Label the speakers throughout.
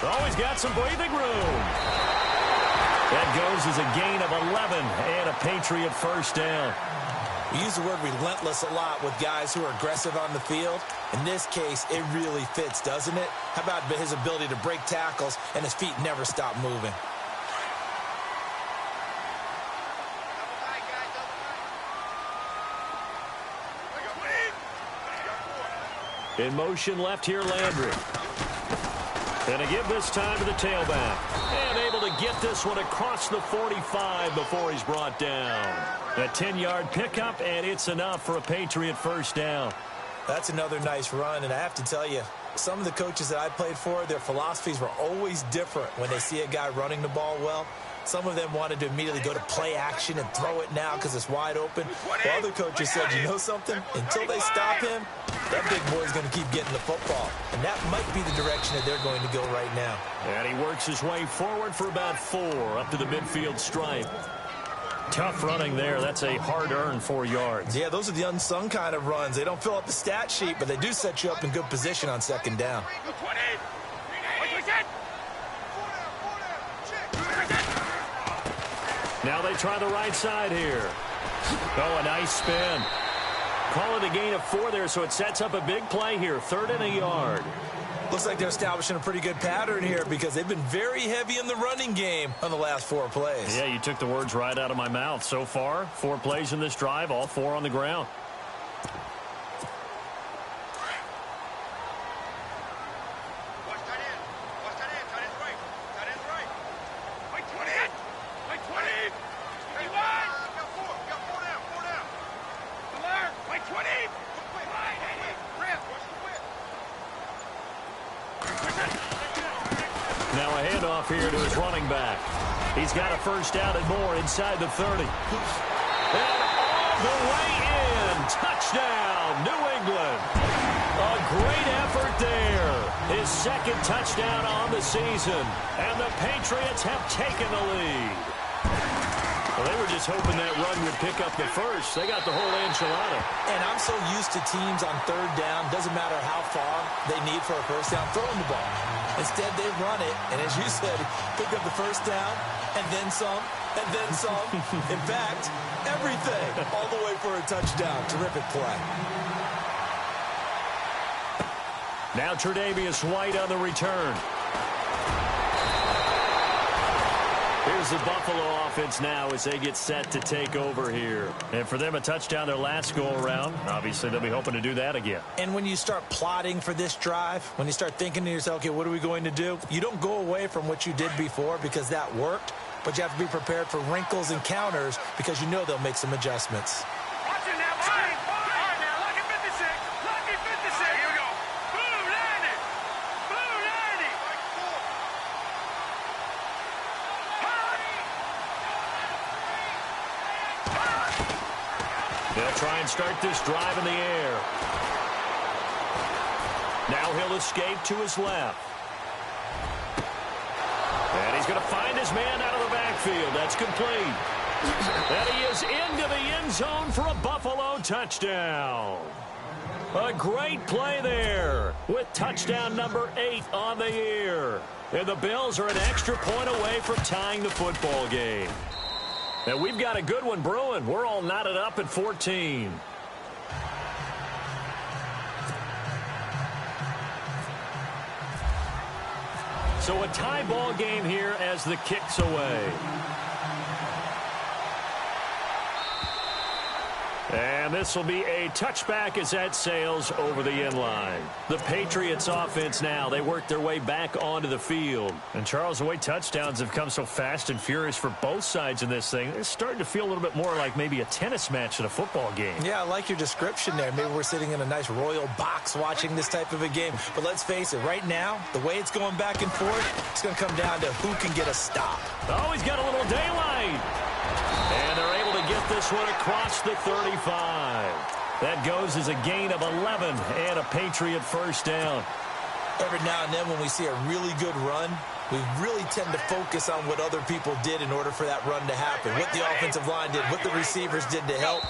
Speaker 1: Oh, he's got some breathing room. That goes as a gain of 11 and a Patriot first down.
Speaker 2: We use the word relentless a lot with guys who are aggressive on the field. In this case, it really fits, doesn't it? How about his ability to break tackles and his feet never stop moving?
Speaker 1: In motion left here, Landry. And to give this time to the tailback. And able to get this one across the 45 before he's brought down. A 10-yard pickup, and it's enough for a Patriot first down.
Speaker 2: That's another nice run, and I have to tell you, some of the coaches that I played for, their philosophies were always different when they see a guy running the ball well. Some of them wanted to immediately go to play action and throw it now because it's wide open. While other coaches said, you know something? Until they stop him, that big boy's going to keep getting the football. And that might be the direction that they're going to go right now.
Speaker 1: And he works his way forward for about 4 up to the midfield stripe. Tough running there. That's a hard-earned 4 yards.
Speaker 2: Yeah, those are the unsung kind of runs. They don't fill up the stat sheet, but they do set you up in good position on second down.
Speaker 1: Now they try the right side here. Oh, a nice spin. Call it a gain of 4 there, so it sets up a big play here. 3rd and a yard.
Speaker 2: Looks like they're establishing a pretty good pattern here because they've been very heavy in the running game on the last 4 plays.
Speaker 1: Yeah, you took the words right out of my mouth. So far, 4 plays in this drive, all 4 on the ground. Now a handoff here to his running back. He's got a first down and more inside the 30. And all the way in. Touchdown, New England. A great effort there. His 2nd touchdown on the season. And the Patriots have taken the lead. Well, they were just hoping that run would pick up the first. They got the whole enchilada.
Speaker 2: And I'm so used to teams on 3rd down, doesn't matter how far they need for a first down, throwing the ball. Instead, they run it, and as you said, pick up the first down, and then some, and then some. In fact, everything, all the way for a touchdown. Terrific play.
Speaker 1: Now Tre'Davious White on the return. Here's the Buffalo offense now as they get set to take over here. And for them, a touchdown their last go-around. Obviously, they'll be hoping to do that again.
Speaker 2: And when you start plotting for this drive, when you start thinking to yourself, okay, what are we going to do? You don't go away from what you did before because that worked, but you have to be prepared for wrinkles and counters because you know they'll make some adjustments.
Speaker 1: They'll try and start this drive in the air. Now he'll escape to his left. And he's going to find his man out of the backfield. That's complete. And he is into the end zone for a Buffalo touchdown. A great play there with touchdown number 8 on the year. And the Bills are an extra point away from tying the football game. And we've got a good one brewing. We're all knotted up at 14. So a tie ball game here as the kick's away. And this will be a touchback as that sails over the end line. The Patriots offense now, they work their way back onto the field. And Charles, the way touchdowns have come so fast and furious for both sides in this thing, it's starting to feel a little bit more like maybe a tennis match in a football game.
Speaker 2: Yeah, I like your description there. Maybe we're sitting in a nice royal box watching this type of a game. But let's face it, right now, the way it's going back and forth, it's going to come down to who can get a stop.
Speaker 1: Oh, he's got a little daylight. And they're able to get this one across the 35. That goes as a gain of 11 and a Patriot first down.
Speaker 2: Every now and then when we see a really good run, we really tend to focus on what other people did in order for that run to happen. What the offensive line did, what the receivers did to help.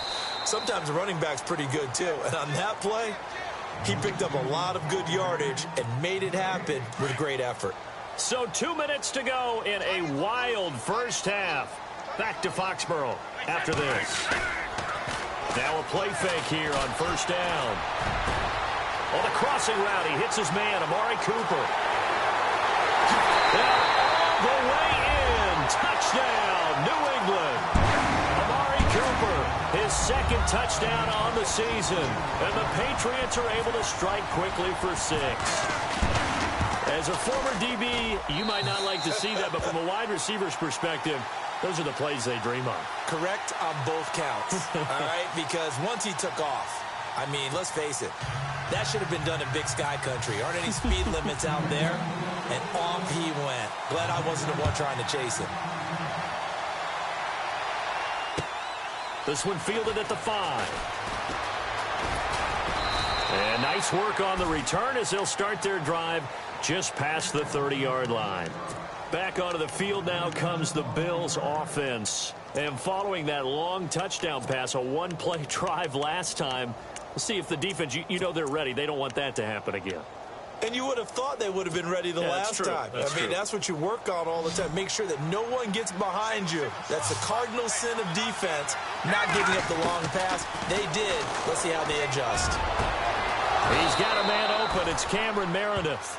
Speaker 2: Sometimes the running back's pretty good too. And on that play, he picked up a lot of good yardage and made it happen with great effort.
Speaker 1: So 2 minutes to go in a wild first half. Back to Foxborough after this. Now a play fake here on first down. On the crossing route, he hits his man, Amari Cooper. And all the way in. Touchdown, New England. Amari Cooper, his second touchdown on the season. And the Patriots are able to strike quickly for 6. As a former DB, you might not like to see that, but from a wide receiver's perspective, those are the plays they dream of.
Speaker 2: Correct on both counts, all right? Because once he took off, I mean, let's face it, that should have been done in Big Sky Country. Aren't any speed limits out there? And off he went. Glad I wasn't the one trying to chase him.
Speaker 1: This one fielded at the 5. And nice work on the return as they'll start their drive just past the 30-yard line. Back onto the field now comes the Bills offense. And following that long touchdown pass, a one-play drive last time, we'll see if the defense, you know they're ready. They don't want that to happen again.
Speaker 2: And you would have thought they would have been ready the last time. I mean, that's what you work on all the time. Make sure that no one gets behind you. That's the cardinal sin of defense, not giving up the long pass. They did. Let's see how they adjust.
Speaker 1: He's got a man open. It's Cameron Meredith.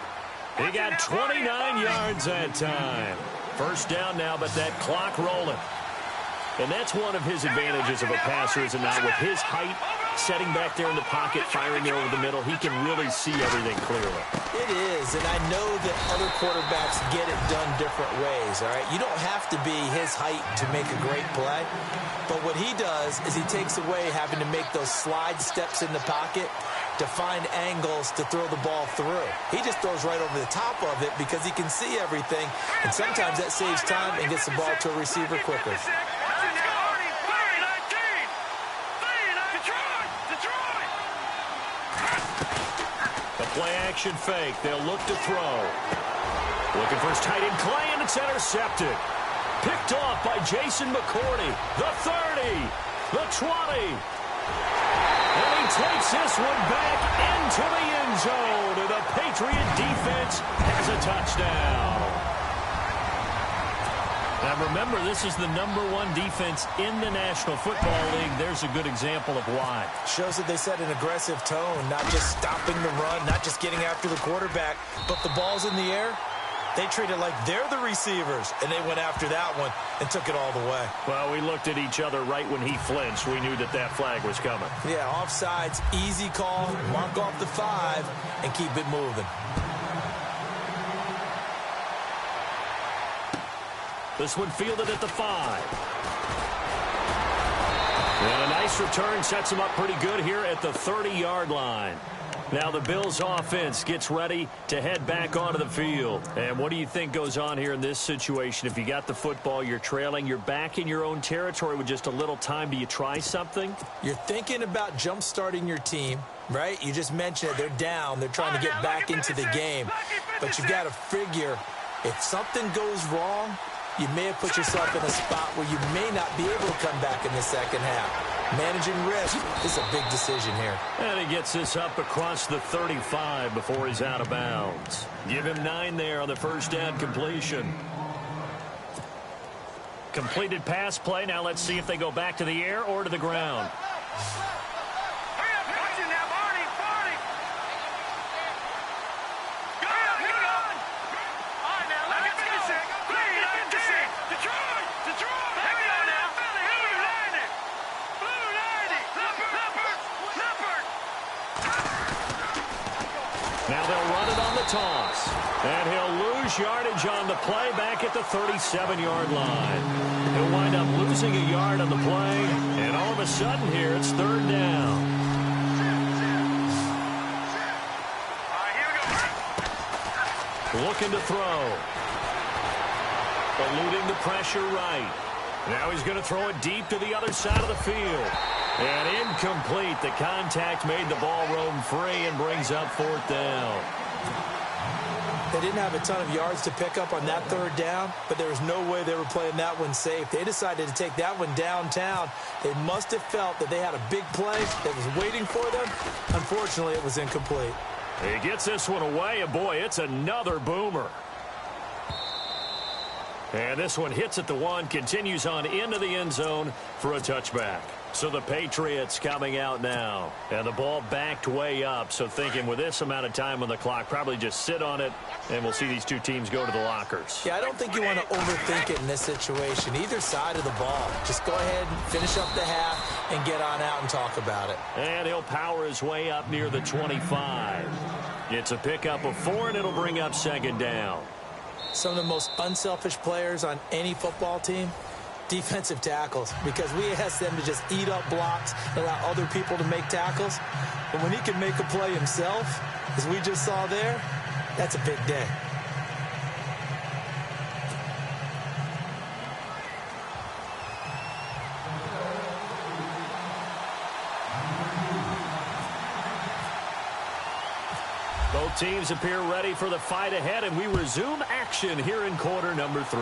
Speaker 1: He got 29 yards that time. First down now, but that clock rolling. And that's one of his advantages of a passer, is it not? With his height, setting back there in the pocket, firing it over the middle, he can really see everything clearly.
Speaker 2: It is, and I know that other quarterbacks get it done different ways, all right? You don't have to be his height to make a great play, but what he does is he takes away having to make those slide steps in the pocket to find angles to throw the ball through. He just throws right over the top of it because he can see everything, and sometimes that saves time and gets the ball to a receiver quicker.
Speaker 1: Play-action fake. They'll look to throw. Looking for his tight end, Clay, and it's intercepted. Picked off by Jason McCourty. The 30. The 20. And he takes this one back into the end zone. And the Patriot defense has a touchdown. Now remember, this is the #1 defense in the National Football League. There's a good example of why.
Speaker 2: Shows that they set an aggressive tone, not just stopping the run, not just getting after the quarterback, but the ball's in the air. They treat it like they're the receivers, and they went after that one and took it all the way.
Speaker 1: Well, we looked at each other right when he flinched. We knew that that flag was coming.
Speaker 2: Yeah, offsides, easy call, mark off the 5, and keep it moving.
Speaker 1: This one fielded at the 5. And a nice return sets him up pretty good here at the 30-yard line. Now the Bills offense gets ready to head back onto the field. And what do you think goes on here in this situation? If you got the football, you're trailing, you're back in your own territory with just a little time. Do you try something?
Speaker 2: You're thinking about jump-starting your team, right? You just mentioned it. They're down. They're trying to get back into the game. But you've got to figure if something goes wrong, you may have put yourself in a spot where you may not be able to come back in the second half. Managing risk is a big decision here.
Speaker 1: And he gets this up across the 35 before he's out of bounds. Give him 9 there on the first down completion. Completed pass play. Now let's see if they go back to the air or to the ground. Now they'll run it on the toss. And he'll lose yardage on the play back at the 37-yard line. He'll wind up losing a yard on the play. And all of a sudden here, it's third down. Looking to throw. Eluding the pressure right. Now he's going to throw it deep to the other side of the field. And incomplete. The contact made the ball roam free and brings up fourth down.
Speaker 2: They didn't have a ton of yards to pick up on that third down, but there was no way they were playing that one safe. They decided to take that one downtown. They must have felt that they had a big play that was waiting for them. Unfortunately, it was incomplete.
Speaker 1: He gets this one away, and boy, it's another boomer. And this one hits at the 1, continues on into the end zone for a touchback. So the Patriots coming out now. And the ball backed way up. So thinking with this amount of time on the clock, probably just sit on it, and we'll see these two teams go to the lockers.
Speaker 2: Yeah, I don't think you want to overthink it in this situation. Either side of the ball. Just go ahead and finish up the half and get on out and talk about it.
Speaker 1: And he'll power his way up near the 25. It's a pickup of 4, and it'll bring up second down.
Speaker 2: Some of the most unselfish players on any football team, defensive tackles, because we ask them to just eat up blocks and allow other people to make tackles. But when he can make a play himself, as we just saw there, that's a big day.
Speaker 1: Both teams appear ready for the fight ahead, and we resume action here in quarter number 3.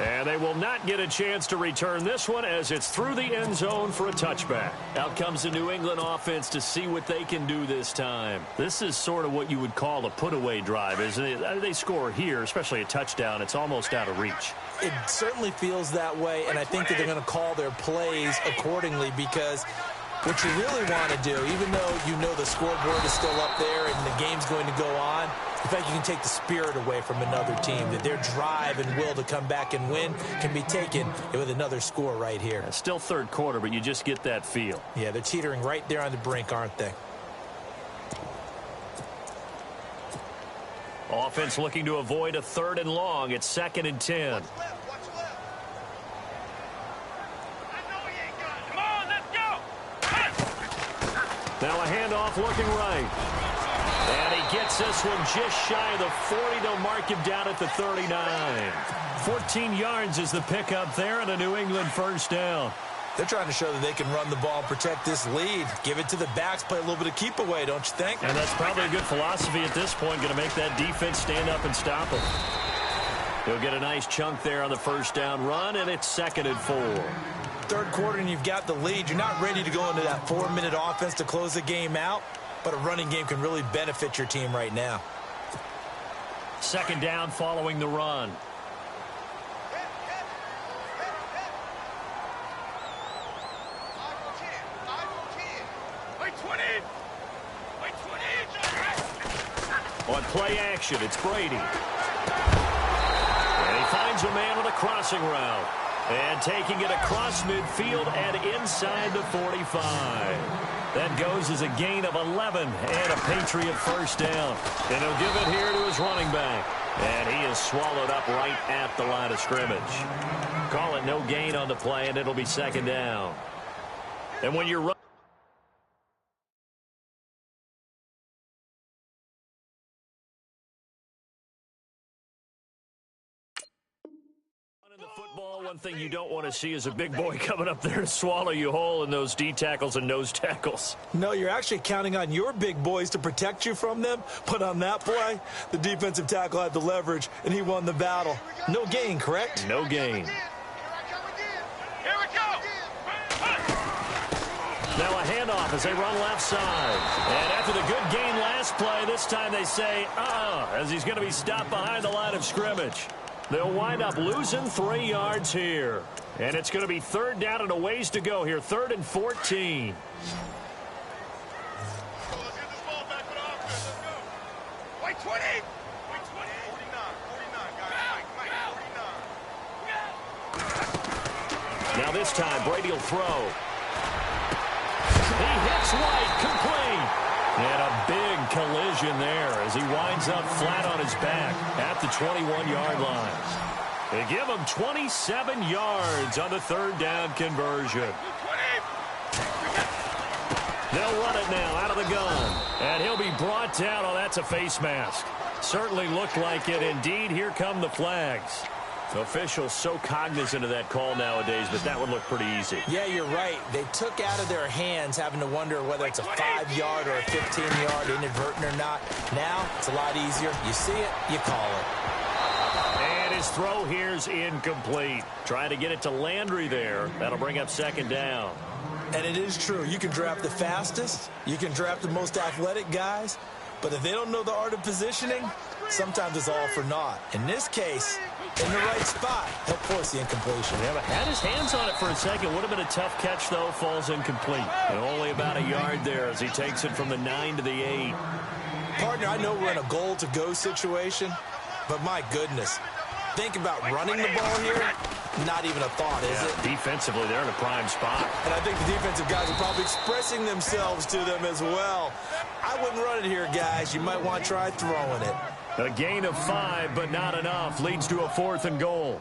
Speaker 1: And they will not get a chance to return this one as it's through the end zone for a touchback. Out comes the New England offense to see what they can do this time. This is sort of what you would call a put-away drive, isn't it? They score here, especially a touchdown. It's almost out of reach.
Speaker 2: It certainly feels that way, and I think that they're going to call their plays accordingly, because what you really want to do, even though you know the scoreboard is still up there and the game's going to go on, in fact, you can take the spirit away from another team, that their drive and will to come back and win can be taken with another score right here.
Speaker 1: Still third quarter, but you just get that feel.
Speaker 2: Yeah, they're teetering right there on the brink, aren't they?
Speaker 1: Offense looking to avoid a 3rd and long. It's 2nd and 10. Now a handoff looking right. And he gets this one just shy of the 40. They'll mark him down at the 39. 14 yards is the pickup there, and a New England first down.
Speaker 2: They're trying to show that they can run the ball and protect this lead. Give it to the backs, play a little bit of keep away, don't you think?
Speaker 1: And that's probably a good philosophy at this point, going to make that defense stand up and stop him. He'll get a nice chunk there on the first down run, and it's 2nd and 4.
Speaker 2: Third quarter and you've got the lead. You're not ready to go into that 4-minute offense to close the game out, but a running game can really benefit your team right now.
Speaker 1: 2nd down following the run. On play action, it's Brady. And he finds a man with a crossing route. And taking it across midfield and inside the 45. That goes as a gain of 11 and a Patriot first down. And he'll give it here to his running back. And he is swallowed up right at the line of scrimmage. Call it no gain on the play, and it'll be 2nd down. And when you're running the football, one thing you don't want to see is a big boy coming up there to swallow you whole in those D tackles and nose tackles.
Speaker 2: No, you're actually counting on your big boys to protect you from them. But on that play, the defensive tackle had the leverage, and he won the battle. No gain, correct?
Speaker 1: No gain. Now a handoff as they run left side. And after the good gain last play, this time they say, as he's going to be stopped behind the line of scrimmage. They'll wind up losing 3 yards here. And it's going to be 3rd down and a ways to go here. 3rd and 14. Now this time, Brady will throw. He hits White, complete. And a big collision there as he winds up flat on his back at the 21-yard line. They give him 27 yards on the 3rd down conversion. They'll run it now out of the gun. And he'll be brought down. Oh, that's a face mask. Certainly looked like it. Indeed, here come the flags. Officials so cognizant of that call nowadays, but that would look pretty easy.
Speaker 2: Yeah, you're right. They took out of their hands having to wonder whether it's a 5-yard or a 15-yard inadvertent or not. Now, it's a lot easier. You see it, you call it.
Speaker 1: And his throw here's incomplete. Trying to get it to Landry there. That'll bring up 2nd down.
Speaker 2: And it is true. You can draft the fastest. You can draft the most athletic guys. But if they don't know the art of positioning, sometimes it's all for naught. In this case, in the right spot, he'll force the incompletion.
Speaker 1: Yeah, but had his hands on it for a second. Would have been a tough catch, though. Falls incomplete. And only about a yard there as he takes it from the 9 to the 8.
Speaker 2: Partner, I know we're in a goal-to-go situation, but my goodness. Think about running the ball here. Not even a thought, is it?
Speaker 1: Defensively, they're in a prime spot.
Speaker 2: And I think the defensive guys are probably expressing themselves to them as well. I wouldn't run it here, guys. You might want to try throwing it.
Speaker 1: A gain of 5, but not enough. Leads to a 4th and goal.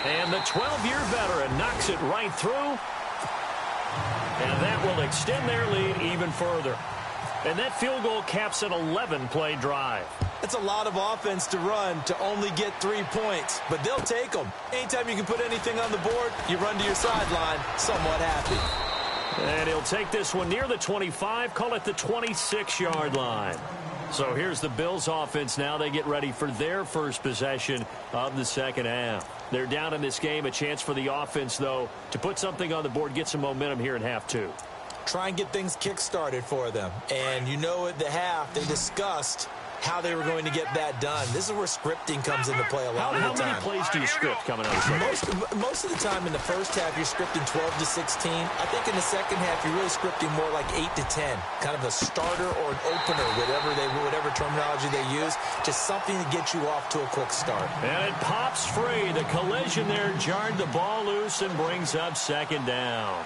Speaker 1: And the 12-year veteran knocks it right through. And that will extend their lead even further. And that field goal caps an 11-play drive.
Speaker 2: It's a lot of offense to run to only get 3 points, but they'll take them. Anytime you can put anything on the board, you run to your sideline somewhat happy.
Speaker 1: And he'll take this one near the 25, call it the 26-yard line. So here's the Bills offense now. They get ready for their first possession of the second half. They're down in this game. A chance for the offense, though, to put something on the board, get some momentum here in half 2.
Speaker 2: Try and get things kick-started for them. And you know at the half, they discussed how they were going to get that done. This is where scripting comes into play a lot of the time.
Speaker 1: How many plays do you script coming out of the
Speaker 2: Most of the time in the first half, you're scripting 12 to 16. I think in the second half, you're really scripting more like 8 to 10. Kind of a starter or an opener, whatever terminology they use. Just something to get you off to a quick start.
Speaker 1: And it pops free. The collision there jarred the ball loose and brings up second down.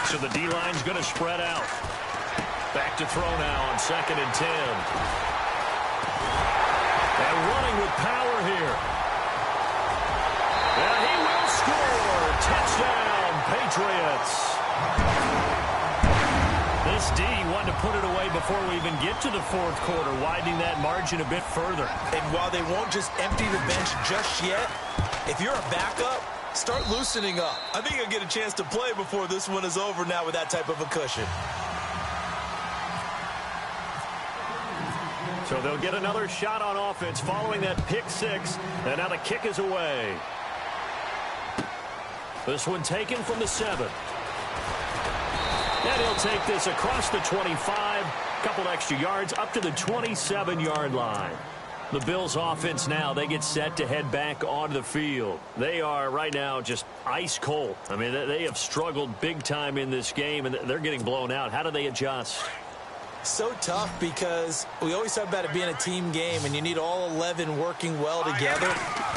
Speaker 1: So the D-line's going to spread out. Back to throw now on 2nd and 10. And running with power here. And he will score. Touchdown, Patriots. This D wanted to put it away before we even get to the 4th quarter, widening that margin a bit further.
Speaker 2: And while they won't just empty the bench just yet, if you're a backup, start loosening up. I think you'll get a chance to play before this one is over now with that type of a cushion.
Speaker 1: So they'll get another shot on offense following that pick 6. And now the kick is away. This one taken from the 7. And he'll take this across the 25. Couple extra yards up to the 27-yard line. The Bills offense now, they get set to head back onto the field. They are right now just ice cold. I mean, they have struggled big time in this game, and they're getting blown out. How do they adjust?
Speaker 2: So tough because we always talk about it being a team game, and you need all 11 working well together.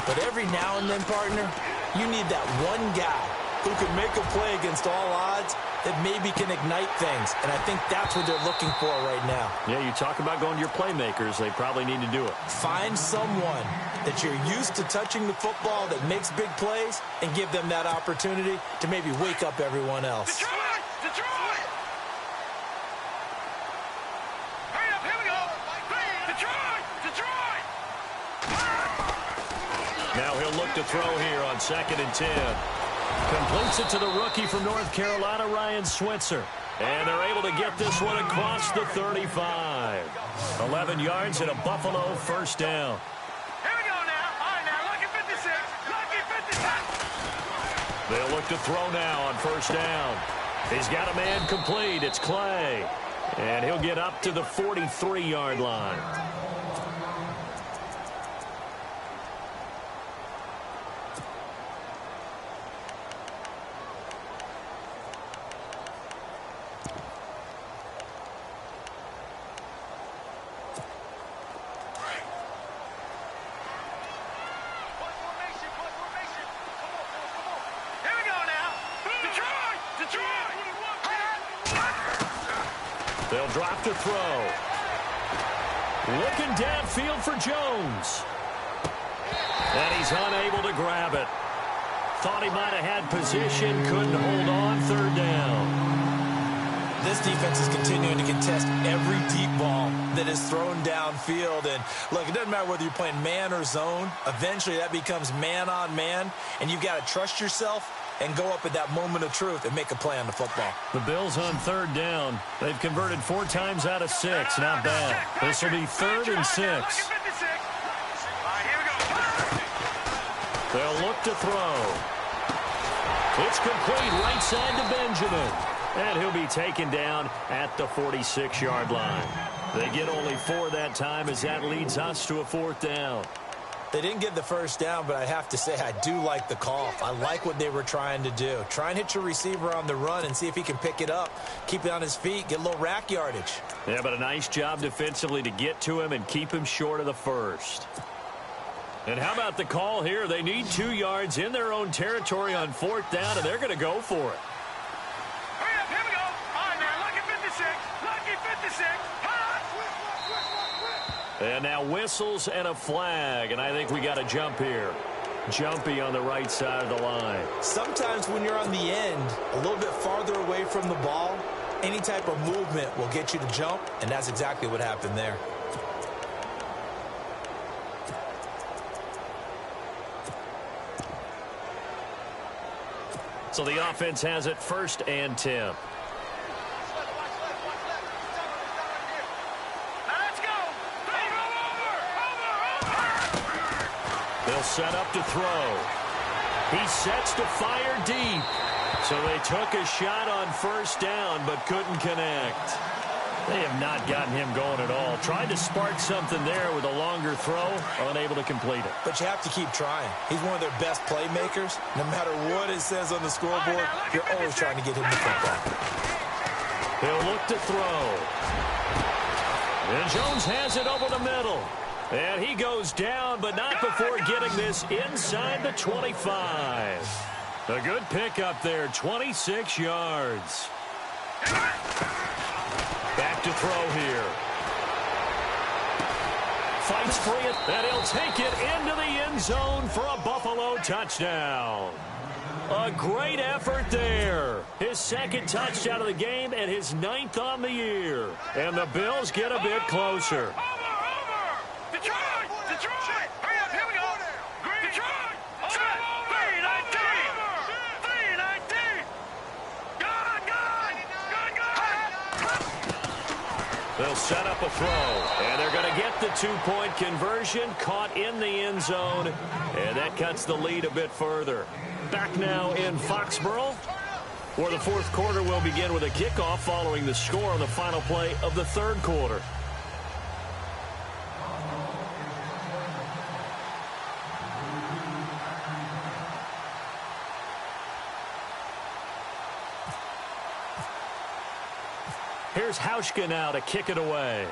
Speaker 2: But every now and then, partner, you need that one guy who can make a play against all odds that maybe can ignite things. And I think that's what they're looking for right now.
Speaker 1: Yeah, you talk about going to your playmakers. They probably need to do it.
Speaker 2: Find someone that you're used to touching the football that makes big plays and give them that opportunity to maybe wake up everyone else.
Speaker 3: Detroit! Detroit! Hurry up, here we go! Detroit! Detroit!
Speaker 1: Now he'll look to throw here on 2nd and 10. Completes it to the rookie from North Carolina, Ryan Switzer. And they're able to get this one across the 35. 11 yards and a Buffalo first down.
Speaker 3: Here we go now. All right, now, lucky 56. Lucky 56.
Speaker 1: They'll look to throw now on first down. He's got a man complete. It's Clay. And he'll get up to the 43-yard line. They'll drop to throw. Looking downfield for Jones. And he's unable to grab it. Thought he might have had position, couldn't hold on, 3rd down.
Speaker 2: This defense is continuing to contest every deep ball that is thrown downfield. And look, it doesn't matter whether you're playing man or zone. Eventually that becomes man on man, and you've got to trust yourself and go up at that moment of truth and make a play on the football.
Speaker 1: The Bills on third down. They've converted 4 times out of 6. Not bad. This will be 3rd and 6. They'll look to throw. It's complete right side to Benjamin. And he'll be taken down at the 46-yard line. They get only 4 that time as that leads us to a 4th down.
Speaker 2: They didn't get the first down, but I have to say I do like the call. I like what they were trying to do. Try and hit your receiver on the run and see if he can pick it up, keep it on his feet, get a little rack yardage.
Speaker 1: Yeah, but a nice job defensively to get to him and keep him short of the first. And how about the call here? They need 2 yards in their own territory on 4th down, and they're going to go for it.
Speaker 3: Hurry up, here we go. All right, now, lucky 56. Lucky 56.
Speaker 1: And now whistles and a flag, and I think we got a jump here. Jumpy on the right side of the line.
Speaker 2: Sometimes when you're on the end, a little bit farther away from the ball, any type of movement will get you to jump, and that's exactly what happened there.
Speaker 1: So the offense has it 1st and 10. They'll set up to throw. He sets to fire deep. So they took a shot on 1st down but couldn't connect. They have not gotten him going at all. Tried to spark something there with a longer throw, unable to complete it.
Speaker 2: But you have to keep trying. He's one of their best playmakers. No matter what it says on the scoreboard, you're always trying to get him the football.
Speaker 1: He'll look to throw. And Jones has it over the middle. And he goes down, but not before getting this inside the 25. A good pickup there, 26 yards. Back to throw here. Fights for it, and he'll take it into the end zone for a Buffalo touchdown. A great effort there. His 2nd touchdown of the game and his 9th on the year. And the Bills get a bit closer. They'll set up a throw, and they're going to get the 2-point conversion, caught in the end zone, and that cuts the lead a bit further. Back now in Foxborough, where the 4th quarter will begin with a kickoff following the score on the final play of the 3rd quarter. Here's Hauschka now to kick it away.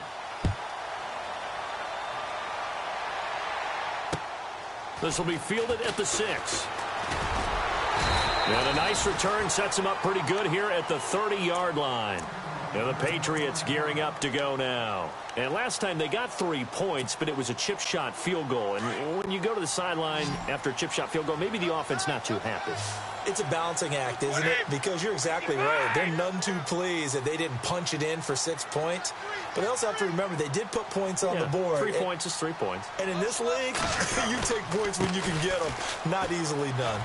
Speaker 1: This will be fielded at the 6. And a nice return sets him up pretty good here at the 30-yard line. And the Patriots gearing up to go now. And last time they got 3 points, but it was a chip shot field goal. And when you go to the sideline after a chip shot field goal, maybe the offense not too happy.
Speaker 2: It's a balancing act, isn't it? Because you're exactly right. They're none too pleased that they didn't punch it in for 6 points. But they also have to remember they did put points on the board.
Speaker 1: 3 points is 3 points.
Speaker 2: And in this league, you take points when you can get them. Not easily done.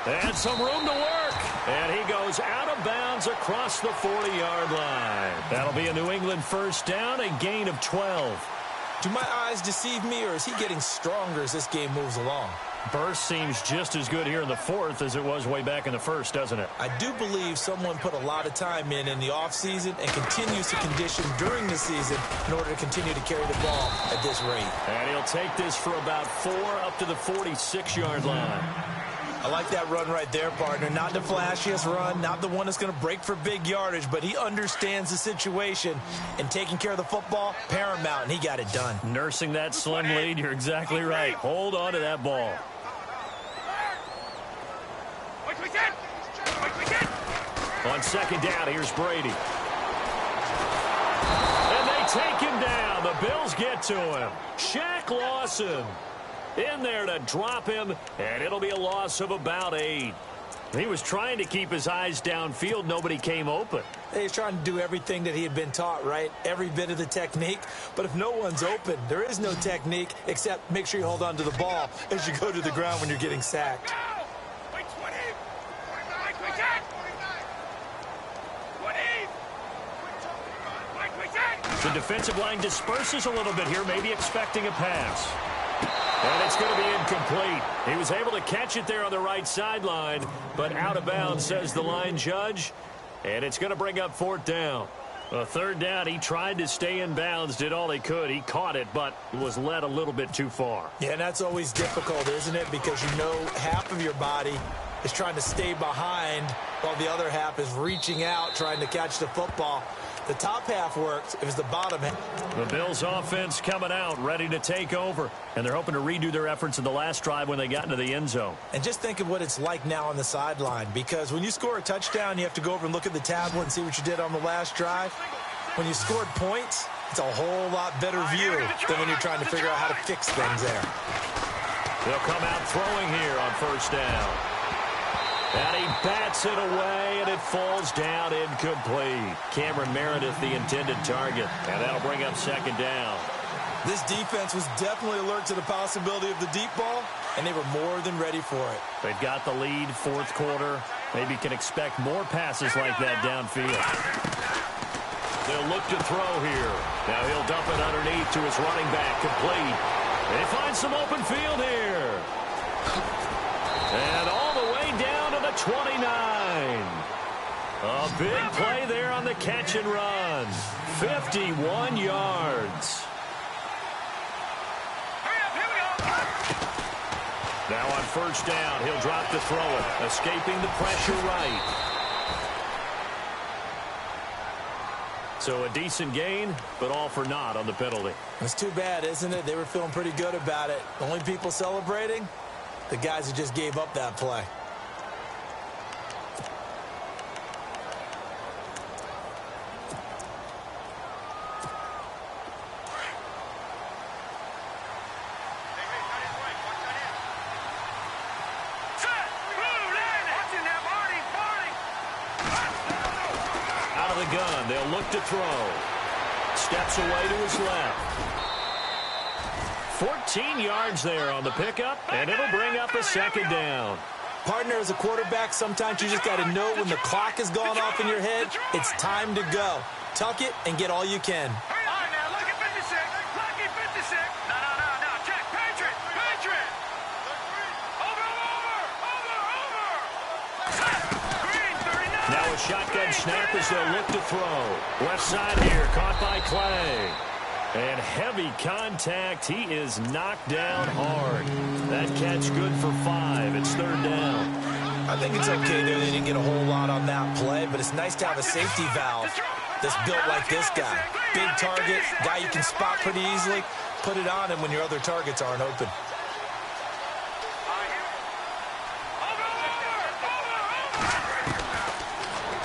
Speaker 1: And some room to work. And he goes out of bounds across the 40-yard line. That'll be a New England 1st down, a gain of 12.
Speaker 2: Do my eyes deceive me, or is he getting stronger as this game moves along?
Speaker 1: Burst seems just as good here in the 4th as it was way back in the 1st, doesn't it?
Speaker 2: I do believe someone put a lot of time in the offseason and continues to condition during the season in order to continue to carry the ball at this rate.
Speaker 1: And he'll take this for about 4 up to the 46-yard line.
Speaker 2: I like that run right there, partner. Not the flashiest run, not the one that's going to break for big yardage, but he understands the situation, and taking care of the football, paramount, and he got it done.
Speaker 1: Nursing that slim lead, you're exactly right. Hold on to that ball. On 2nd down, here's Brady. And they take him down. The Bills get to him. Shaq Lawson in there to drop him, and it'll be a loss of about 8. He was trying to keep his eyes downfield. Nobody came open.
Speaker 2: He's trying to do everything that he had been taught, right? Every bit of the technique. But if no one's open, there is no technique except make sure you hold on to the ball as you go to the ground when you're getting sacked.
Speaker 1: The defensive line disperses a little bit here, maybe expecting a pass. And it's going to be incomplete. He was able to catch it there on the right sideline, but out of bounds, says the line judge. And it's going to bring up 4th down. A 3rd down, he tried to stay in bounds, did all he could. He caught it, but was led a little bit too far.
Speaker 2: Yeah, and that's always difficult, isn't it? Because you know half of your body is trying to stay behind while the other half is reaching out, trying to catch the football. The top half worked. It was the bottom half.
Speaker 1: The Bills offense coming out, ready to take over. And they're hoping to redo their efforts in the last drive when they got into the end zone.
Speaker 2: And just think of what it's like now on the sideline. Because when you score a touchdown, you have to go over and look at the tablet and see what you did on the last drive. When you scored points, it's a whole lot better view than when you're trying to figure out how to fix things there.
Speaker 1: They'll come out throwing here on 1st down. And he bats it away, and it falls down incomplete. Cameron Meredith, the intended target. And that'll bring up 2nd down.
Speaker 2: This defense was definitely alert to the possibility of the deep ball, and they were more than ready for it.
Speaker 1: They've got the lead, 4th quarter. Maybe can expect more passes like that downfield. They'll look to throw here. Now he'll dump it underneath to his running back, complete. They find some open field here. And all the way down to the 29. A big play there on the catch and run. 51 yards. Now on 1st down, he'll drop to throw it, escaping the pressure right. So a decent gain, but all for naught on the penalty.
Speaker 2: It's too bad, isn't it? They were feeling pretty good about it. The only people celebrating, the guys who just gave up that play.
Speaker 1: Out of the gun, they'll look to throw. Steps away to his left. 14 yards there on the pickup, and it'll bring up a 2nd down.
Speaker 2: Partner, as a quarterback, sometimes you just got to know when the clock has gone off in your head, it's time to go. Tuck it and get all you can.
Speaker 3: All right, now, lucky 56. Lucky 56. No. Check. Patriot. Over. Set. Green, 39.
Speaker 1: Now a shotgun snap as they'll look to throw. Left side here, caught by Clay. And heavy contact. He is knocked down hard. That catch good for 5. It's 3rd down.
Speaker 2: I think it's okay there. They didn't get a whole lot on that play, but it's nice to have a safety valve that's built like this guy. Big target, guy you can spot pretty easily. Put it on him when your other targets aren't open.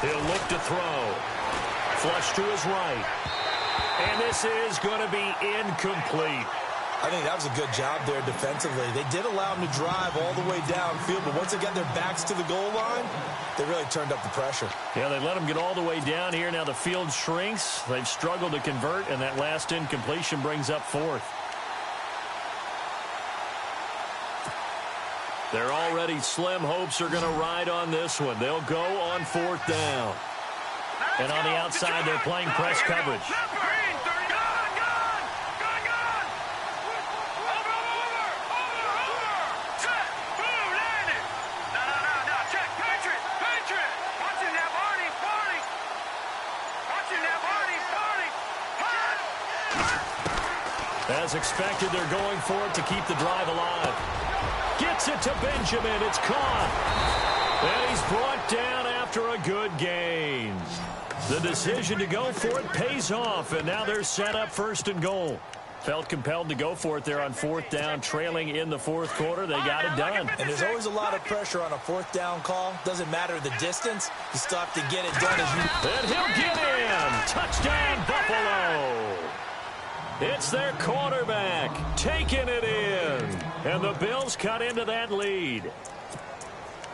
Speaker 1: He'll look to throw. Flush to his right. And this is going to be incomplete.
Speaker 2: I think that was a good job there defensively. They did allow him to drive all the way downfield, but once they got their backs to the goal line, they really turned up the pressure.
Speaker 1: Yeah, they let him get all the way down here. Now the field shrinks. They've struggled to convert, and that last incompletion brings up 4th. Their already slim hopes are going to ride on this one. They'll go on 4th down. And on the outside, they're playing press coverage. As expected, they're going for it to keep the drive alive. Gets it to Benjamin. It's caught. And he's brought down after a good gain. The decision to go for it pays off, and now they're set up 1st and goal. Felt compelled to go for it there on 4th down, trailing in the 4th quarter. They got it done.
Speaker 2: And there's always a lot of pressure on a 4th down call. Doesn't matter the distance. You still have to get it done as you...
Speaker 1: And he'll get in. Touchdown, Buffalo. It's their quarterback taking it in. And the Bills cut into that lead.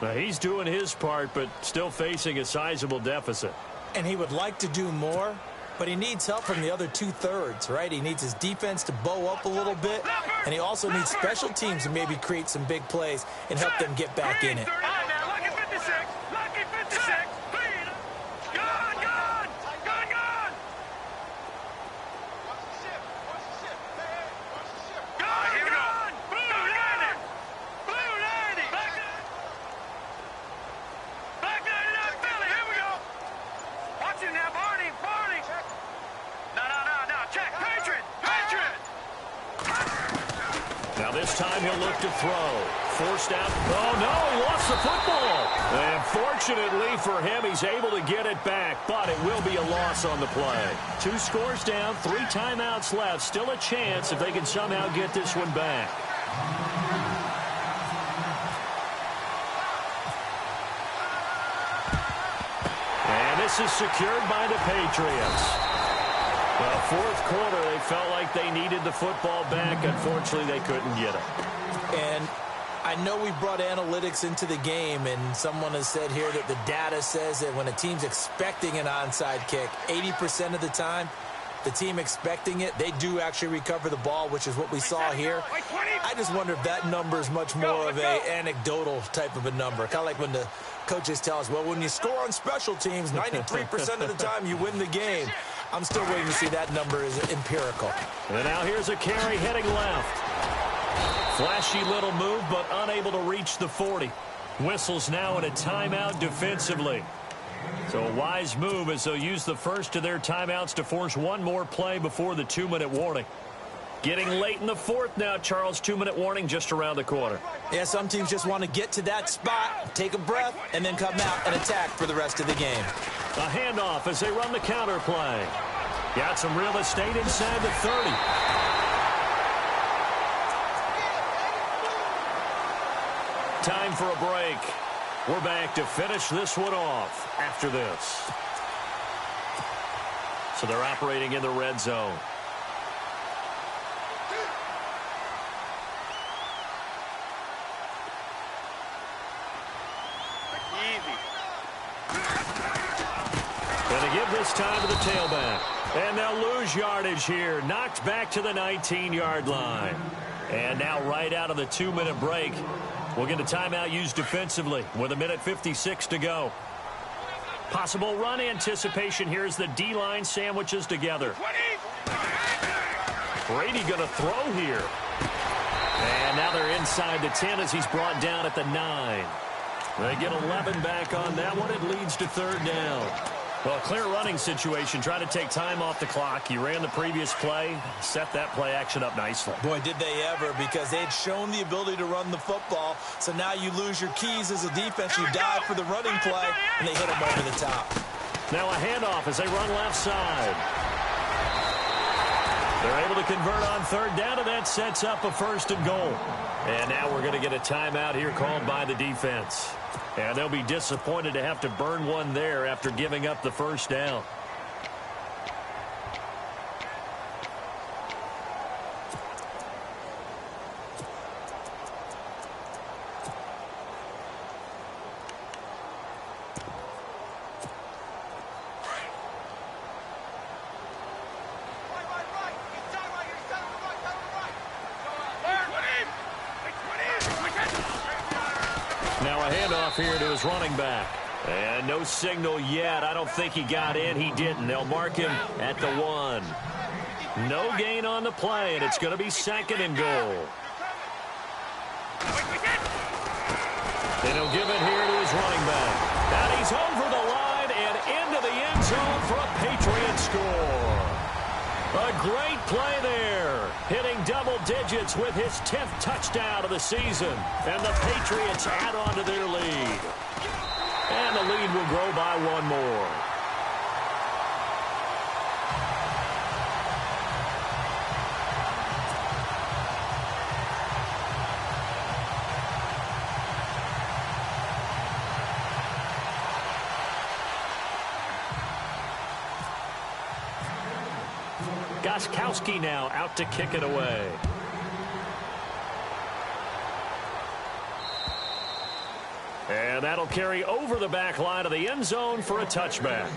Speaker 1: Well, he's doing his part, but still facing a sizable deficit.
Speaker 2: And he would like to do more, but he needs help from the other two-thirds, right? He needs his defense to bow up a little bit, and he also needs special teams to maybe create some big plays and help them get back in it.
Speaker 1: This time he'll look to throw. Forced out. Oh, no, he lost the football. And fortunately for him, he's able to get it back, but it will be a loss on the play. 2 scores down, 3 timeouts left. Still a chance if they can somehow get this one back. And this is secured by the Patriots. Well, fourth quarter, they felt like they needed the football back. Unfortunately, they couldn't get it.
Speaker 2: And I know we brought analytics into the game, and someone has said here that the data says that when a team's expecting an onside kick, 80% of the time, the team expecting it, they do actually recover the ball, which is what we saw here. I just wonder if that number is much more of an anecdotal type of a number. Kind of like when the coaches tell us, well, when you score on special teams, 93% of the time you win the game. I'm still waiting to see that number is empirical.
Speaker 1: And now here's a carry heading left. Flashy little move, but unable to reach the 40. Whistles now in a timeout defensively. So a wise move as they'll use the first of their timeouts to force one more play before the 2-minute warning. Getting late in the fourth now, Charles. 2-minute warning just around the corner.
Speaker 2: Yeah, some teams just want to get to that spot, take a breath, and then come out and attack for the rest of the game.
Speaker 1: A handoff as they run the counter play. Got some real estate inside the 30. Time for a break. We're back to finish this one off after this. So they're operating in the red zone. And they give this time to the tailback. And they'll lose yardage here. Knocked back to the 19-yard line. And now right out of the 2-minute break, we'll get a timeout used defensively with 1:56 to go. Possible run anticipation here as the D-line sandwiches together. Brady going to throw here. And now they're inside the 10 as he's brought down at the 9. They get 11 back on that one. It leads to 3rd down. Well, a clear running situation, trying to take time off the clock. He ran the previous play, set that play action up nicely.
Speaker 2: Boy, did they ever, because they had shown the ability to run the football. So now you lose your keys as a defense. You dive for the running play, and they hit him over the top.
Speaker 1: Now a handoff as they run left side. They're able to convert on 3rd down, and that sets up a 1st and goal. And now we're going to get a timeout here called by the defense. And they'll be disappointed to have to burn one there after giving up the 1st down. Here to his running back. And no signal yet. I don't think he got in. He didn't. They'll mark him at the 1. No gain on the play, and it's going to be 2nd and goal. And he'll give it here to his running back. And he's over the line and into the end zone for a Patriot score. A great play there, hitting double digits with his 10th touchdown of the season. And the Patriots add on to their lead. And the lead will grow by 1 more. Goskowski now out to kick it And that'll carry over the back line of the end zone for a touchback.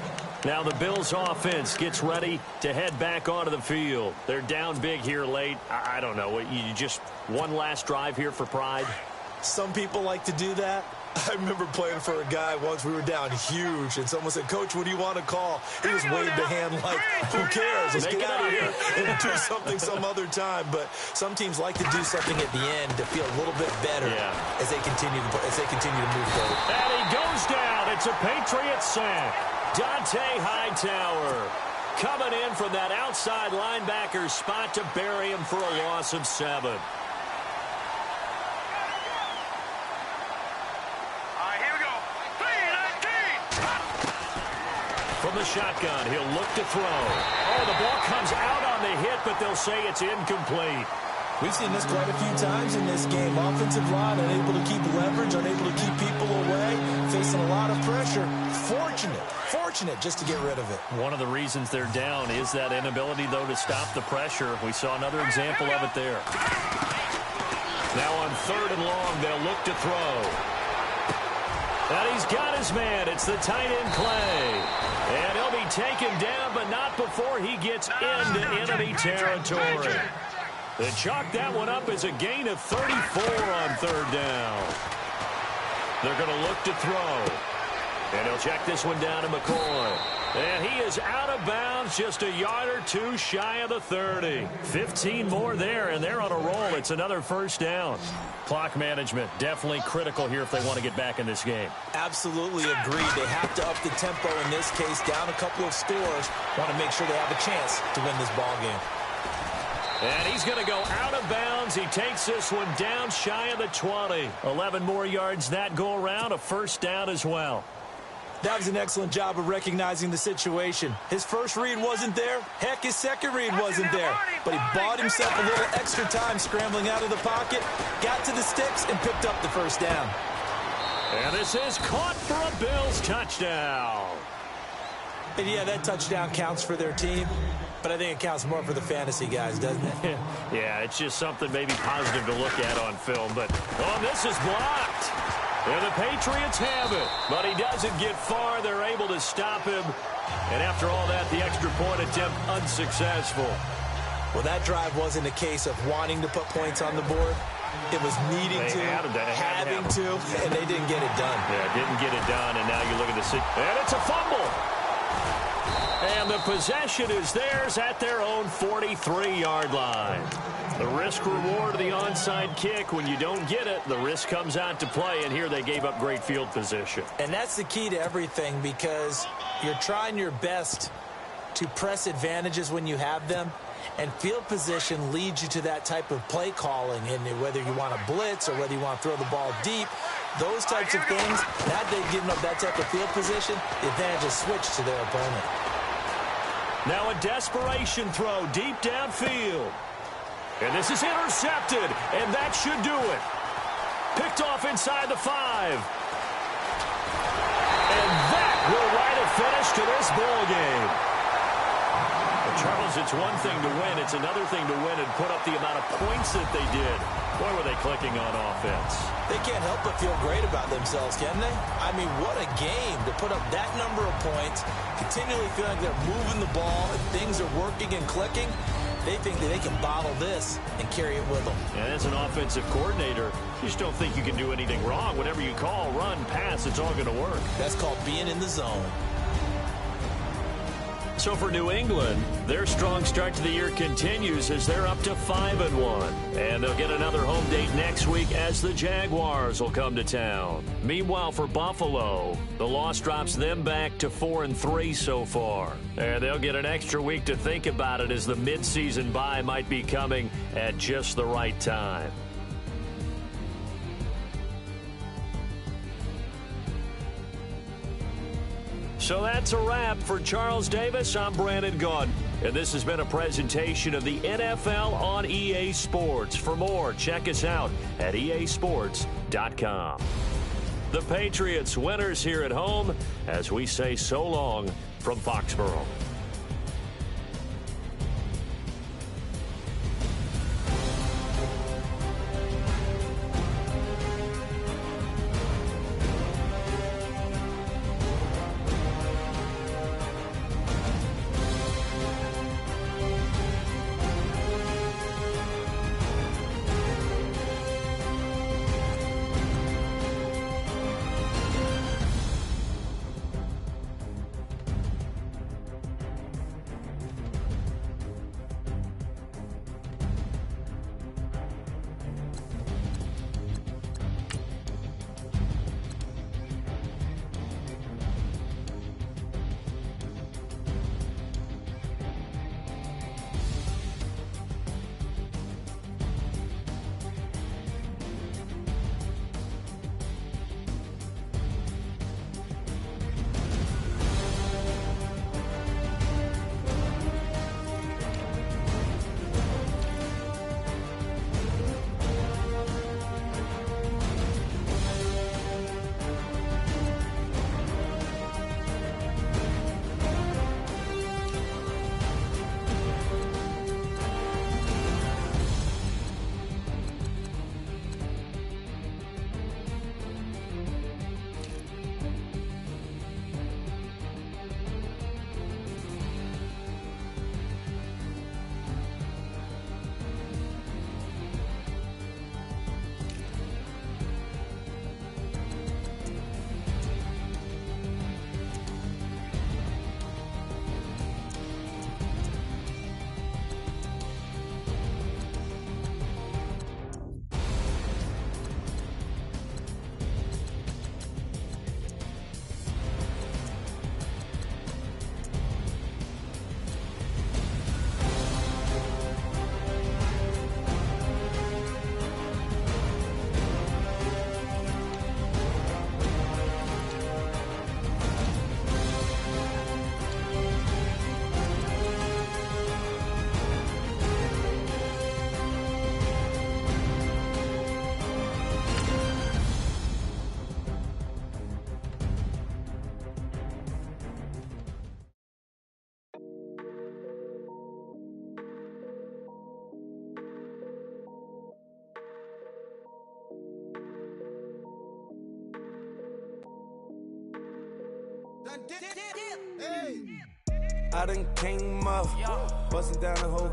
Speaker 1: Now the Bills offense gets ready to head back onto the field. They're down big here late. I don't know. You just one last drive here for pride?
Speaker 2: Some people like to do that. I remember playing for a guy once. We were down huge, and someone said, "Coach, what do you want to call?" He just waved a hand like, "Who cares? Let's get out of here and do something some other time." But some teams like to do something at the end to feel a little bit better as they continue to move forward.
Speaker 1: And he goes down. It's a Patriots sack. Dante Hightower coming in from that outside linebacker spot to bury him for a loss of 7. From the shotgun, he'll look to throw. Oh, the ball comes out on the hit, but they'll say it's incomplete.
Speaker 2: We've seen this quite a few times in this game. Offensive line unable to keep leverage, unable to keep people away, facing a lot of pressure. Fortunate just to get rid of it.
Speaker 1: One of the reasons they're down is that inability, though, to stop the pressure. We saw another example of it there. Now on 3rd and long, they'll look to throw. And he's got his man. It's the tight end Clay. And he'll be taken down, but not before he gets into enemy territory. They chalk that one up as a gain of 34 on 3rd down. They're going to look to throw. And he'll check this one down to McCoy. And he is out of bounds, just a yard or two shy of the 30. 15 more there, and they're on a roll. It's another first down. Clock management, definitely critical here if they want to get back in this game.
Speaker 2: Absolutely agreed. They have to up the tempo in this case, down a couple of scores. Want to make sure they have a chance to win this ball game.
Speaker 1: And he's going to go out of bounds. He takes this one down shy of the 20. 11 more yards that go around, a first down as well.
Speaker 2: That was an excellent job of recognizing the situation. His first read wasn't there. Heck, his second read wasn't there. But he bought himself a little extra time scrambling out of the pocket, got to the sticks, and picked up the first down.
Speaker 1: And this is caught for a Bills touchdown.
Speaker 2: And yeah, that touchdown counts for their team, but I think it counts more for the fantasy guys, doesn't it?
Speaker 1: Yeah, it's just something maybe positive to look at on film. But, oh, this is blocked. And the Patriots have it, but he doesn't get far. They're able to stop him. And after all that, the extra point attempt unsuccessful.
Speaker 2: Well, that drive wasn't a case of wanting to put points on the board. It was needing to, having to, and they didn't get it done.
Speaker 1: Yeah, didn't get it done, and now you look at the and it's a fumble. And the possession is theirs at their own 43-yard line. The risk-reward of the onside kick, when you don't get it, the risk comes out to play, and here they gave up great field position.
Speaker 2: And that's the key to everything, because you're trying your best to press advantages when you have them, and field position leads you to that type of play calling, and whether you want to blitz or whether you want to throw the ball deep, those types of things, now they've given up that type of field position, the advantage is switched to their opponent.
Speaker 1: Now a desperation throw deep downfield. And this is intercepted, and that should do it. Picked off inside the 5. And that will write a finish to this ball game. Well, Charles, it's one thing to win. It's another thing to win and put up the amount of points that they did. Boy, were they clicking on offense.
Speaker 2: They can't help but feel great about themselves, can they? I mean, what a game to put up that number of points, continually feeling like they're moving the ball, and things are working and clicking. They think that they can bottle this and carry it with them.
Speaker 1: And as an offensive coordinator, you just don't think you can do anything wrong. Whatever you call, run, pass, it's all going to work.
Speaker 2: That's called being in the zone.
Speaker 1: So for New England, their strong start to the year continues as they're up to 5-1. And they'll get another home date next week as the Jaguars will come to town. Meanwhile, for Buffalo, the loss drops them back to 4-3 so far. And they'll get an extra week to think about it as the midseason bye might be coming at just the right time. So that's a wrap. For Charles Davis, I'm Brandon Gaudin. And this has been a presentation of the NFL on EA Sports. For more, check us out at easports.com. The Patriots winners here at home as we say so long from Foxborough.
Speaker 4: I done came up, bustin' down the whole